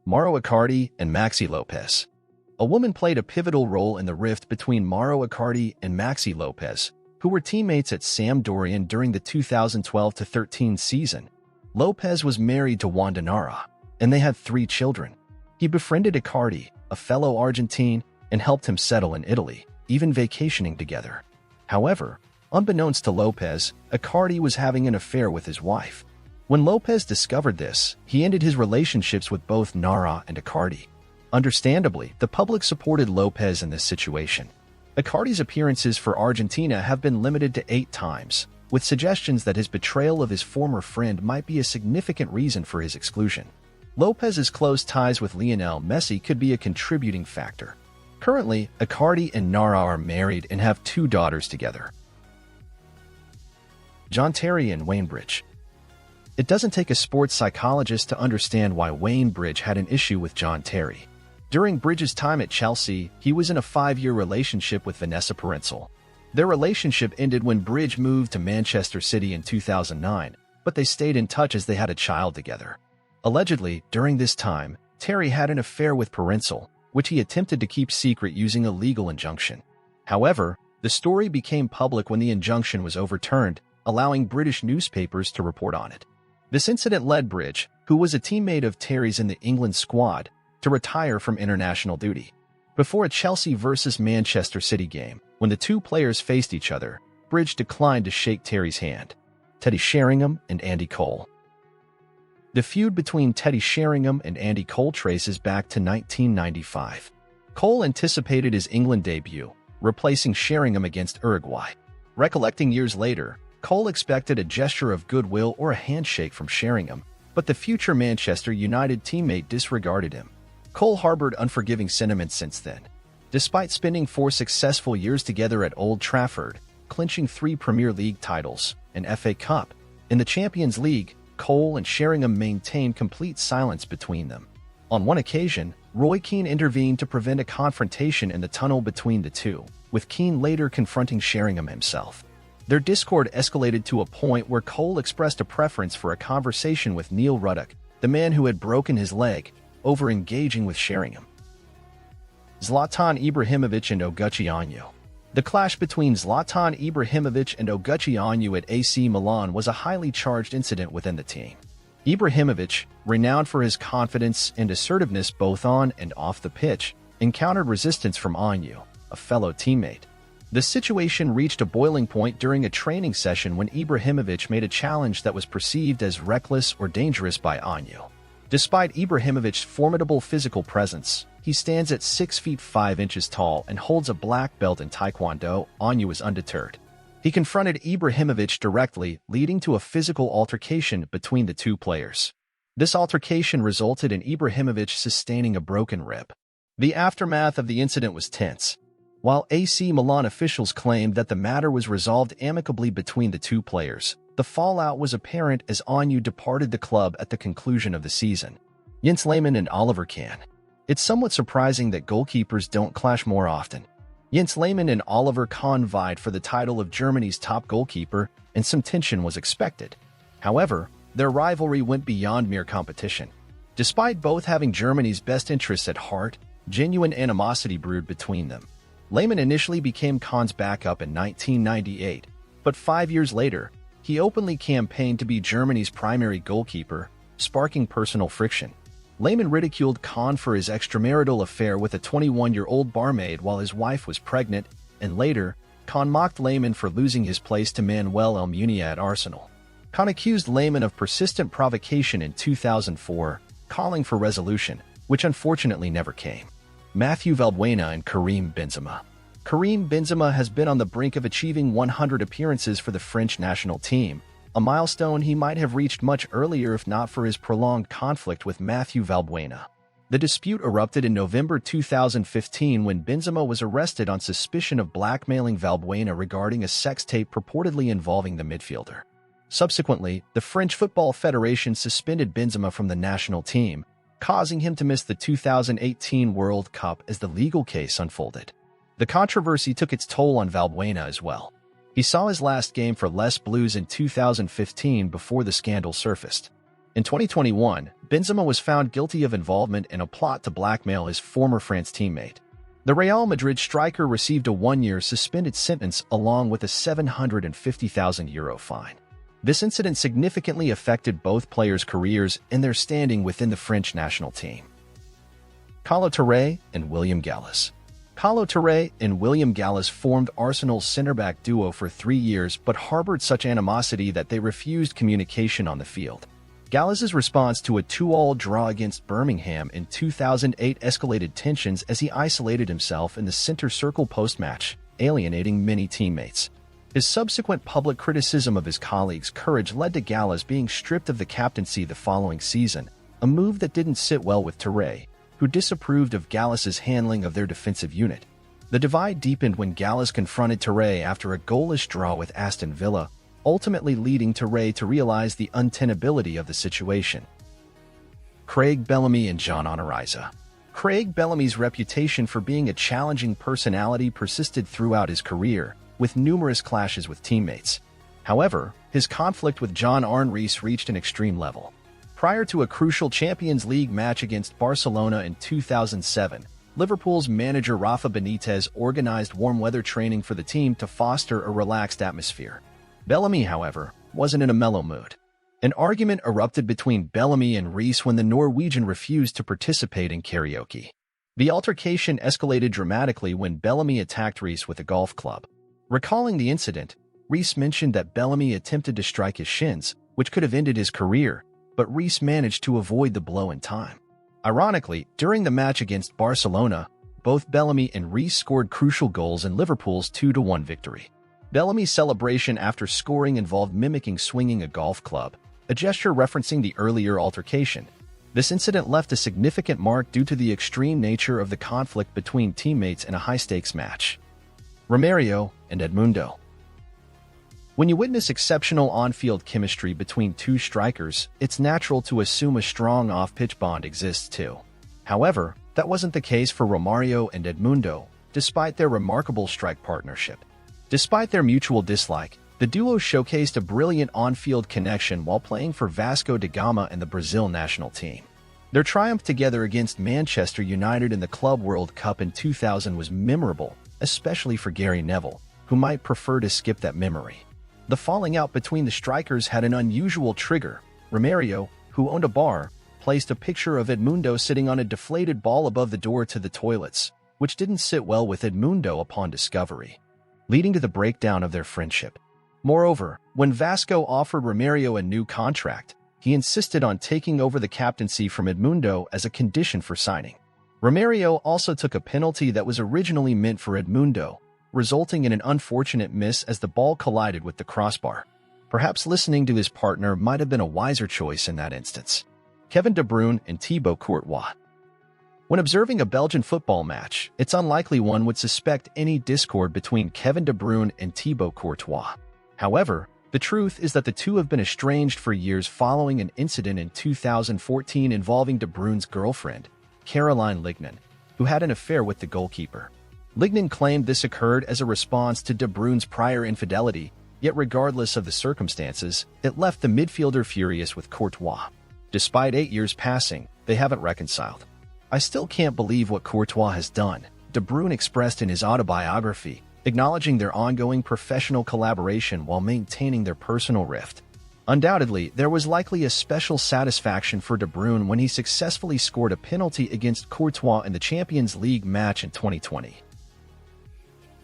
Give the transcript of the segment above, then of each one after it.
Mauro Icardi and Maxi Lopez. A woman played a pivotal role in the rift between Mauro Icardi and Maxi Lopez, who were teammates at Sampdoria during the 2012-13 season. Lopez was married to Wanda Nara, and they had 3 children. He befriended Icardi, a fellow Argentine, and helped him settle in Italy, even vacationing together. However, unbeknownst to Lopez, Icardi was having an affair with his wife. When Lopez discovered this, he ended his relationships with both Nara and Icardi. Understandably, the public supported Lopez in this situation. Icardi's appearances for Argentina have been limited to 8 times, with suggestions that his betrayal of his former friend might be a significant reason for his exclusion. Lopez's close ties with Lionel Messi could be a contributing factor. Currently, Icardi and Nara are married and have 2 daughters together. John Terry and Wayne Bridge. It doesn't take a sports psychologist to understand why Wayne Bridge had an issue with John Terry. During Bridge's time at Chelsea, he was in a 5-year relationship with Vanessa Parental. Their relationship ended when Bridge moved to Manchester City in 2009, but they stayed in touch as they had a child together. Allegedly, during this time, Terry had an affair with Parental, which he attempted to keep secret using a legal injunction. However, the story became public when the injunction was overturned, allowing British newspapers to report on it. This incident led Bridge, who was a teammate of Terry's in the England squad, to retire from international duty. Before a Chelsea vs Manchester City game, when the 2 players faced each other, Bridge declined to shake Terry's hand. Teddy Sheringham and Andy Cole. The feud between Teddy Sheringham and Andy Cole traces back to 1995. Cole anticipated his England debut, replacing Sheringham against Uruguay. Recollecting years later, Cole expected a gesture of goodwill or a handshake from Sheringham, but the future Manchester United teammate disregarded him. Cole harbored unforgiving sentiments since then. Despite spending 4 successful years together at Old Trafford, clinching 3 Premier League titles, an FA Cup, in the Champions League, Cole and Sheringham maintained complete silence between them. On one occasion, Roy Keane intervened to prevent a confrontation in the tunnel between the two, with Keane later confronting Sheringham himself. Their discord escalated to a point where Cole expressed a preference for a conversation with Neil Ruddock, the man who had broken his leg, over engaging with Sheringham. Zlatan Ibrahimovic and Oguchi Onyu. The clash between Zlatan Ibrahimovic and Oguchi Onyu at AC Milan was a highly charged incident within the team. Ibrahimovic, renowned for his confidence and assertiveness both on and off the pitch, encountered resistance from Onyu, a fellow teammate. The situation reached a boiling point during a training session when Ibrahimovic made a challenge that was perceived as reckless or dangerous by Onyu. Despite Ibrahimovic's formidable physical presence, he stands at 6 feet 5 inches tall and holds a black belt in Taekwondo. Onyu is undeterred. He confronted Ibrahimovic directly, leading to a physical altercation between the 2 players. This altercation resulted in Ibrahimovic sustaining a broken rib. The aftermath of the incident was tense. While AC Milan officials claimed that the matter was resolved amicably between the 2 players, the fallout was apparent as Onyu departed the club at the conclusion of the season. Jens Lehmann and Oliver Kahn. It's somewhat surprising that goalkeepers don't clash more often. Jens Lehmann and Oliver Kahn vied for the title of Germany's top goalkeeper, and some tension was expected. However, their rivalry went beyond mere competition. Despite both having Germany's best interests at heart, genuine animosity brewed between them. Lehmann initially became Kahn's backup in 1998, but 5 years later, he openly campaigned to be Germany's primary goalkeeper, sparking personal friction. Lehmann ridiculed Kahn for his extramarital affair with a 21-year-old barmaid while his wife was pregnant, and later, Kahn mocked Lehmann for losing his place to Manuel Almunia at Arsenal. Kahn accused Lehmann of persistent provocation in 2004, calling for resolution, which unfortunately never came. Mathieu Valbuena and Karim Benzema. Karim Benzema has been on the brink of achieving 100 appearances for the French national team, a milestone he might have reached much earlier if not for his prolonged conflict with Mathieu Valbuena. The dispute erupted in November 2015 when Benzema was arrested on suspicion of blackmailing Valbuena regarding a sex tape purportedly involving the midfielder. Subsequently, the French Football Federation suspended Benzema from the national team, causing him to miss the 2018 World Cup as the legal case unfolded. The controversy took its toll on Valbuena as well. He saw his last game for Les Blues in 2015 before the scandal surfaced. In 2021, Benzema was found guilty of involvement in a plot to blackmail his former France teammate. The Real Madrid striker received a one-year suspended sentence along with a €750,000 fine. This incident significantly affected both players' careers and their standing within the French national team. Kolo Touré and William Gallas. Kolo Touré and William Gallas formed Arsenal's centre-back duo for 3 years but harbored such animosity that they refused communication on the field. Gallas's response to a 2-2 draw against Birmingham in 2008 escalated tensions as he isolated himself in the center circle post-match, alienating many teammates. His subsequent public criticism of his colleagues' courage led to Gallas being stripped of the captaincy the following season, a move that didn't sit well with Touré, who disapproved of Gallas's handling of their defensive unit. The divide deepened when Gallas confronted Touré after a goalless draw with Aston Villa, ultimately leading Touré to realize the untenability of the situation. Craig Bellamy and John Onoriza. Craig Bellamy's reputation for being a challenging personality persisted throughout his career, with numerous clashes with teammates. However, his conflict with John Arne Riis reached an extreme level. Prior to a crucial Champions League match against Barcelona in 2007, Liverpool's manager Rafa Benitez organized warm-weather training for the team to foster a relaxed atmosphere. Bellamy, however, wasn't in a mellow mood. An argument erupted between Bellamy and Riis when the Norwegian refused to participate in karaoke. The altercation escalated dramatically when Bellamy attacked Riis with a golf club. Recalling the incident, Riis mentioned that Bellamy attempted to strike his shins, which could have ended his career, but Riis managed to avoid the blow in time. Ironically, during the match against Barcelona, both Bellamy and Riis scored crucial goals in Liverpool's 2-1 victory. Bellamy's celebration after scoring involved mimicking swinging a golf club, a gesture referencing the earlier altercation. This incident left a significant mark due to the extreme nature of the conflict between teammates in a high-stakes match. Romario and Edmundo. When you witness exceptional on-field chemistry between two strikers, it's natural to assume a strong off-pitch bond exists too. However, that wasn't the case for Romario and Edmundo, despite their remarkable strike partnership. Despite their mutual dislike, the duo showcased a brilliant on-field connection while playing for Vasco da Gama and the Brazil national team. Their triumph together against Manchester United in the Club World Cup in 2000 was memorable, especially for Gary Neville, who might prefer to skip that memory. The falling out between the strikers had an unusual trigger. Romario, who owned a bar, placed a picture of Edmundo sitting on a deflated ball above the door to the toilets, which didn't sit well with Edmundo upon discovery, leading to the breakdown of their friendship. Moreover, when Vasco offered Romario a new contract, he insisted on taking over the captaincy from Edmundo as a condition for signing. Romario also took a penalty that was originally meant for Edmundo, resulting in an unfortunate miss as the ball collided with the crossbar. Perhaps listening to his partner might have been a wiser choice in that instance. Kevin De Bruyne and Thibaut Courtois. When observing a Belgian football match, it's unlikely one would suspect any discord between Kevin De Bruyne and Thibaut Courtois. However, the truth is that the two have been estranged for years following an incident in 2014 involving De Bruyne's girlfriend, Caroline Lagend, who had an affair with the goalkeeper. Lagend claimed this occurred as a response to De Bruyne's prior infidelity, yet regardless of the circumstances, it left the midfielder furious with Courtois. Despite 8 years passing, they haven't reconciled. "I still can't believe what Courtois has done," De Bruyne expressed in his autobiography, acknowledging their ongoing professional collaboration while maintaining their personal rift. Undoubtedly, there was likely a special satisfaction for De Bruyne when he successfully scored a penalty against Courtois in the Champions League match in 2020.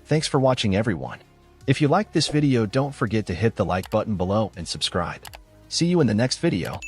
Thanks for watching, everyone. If you liked this video, don't forget to hit the like button below and subscribe. See you in the next video.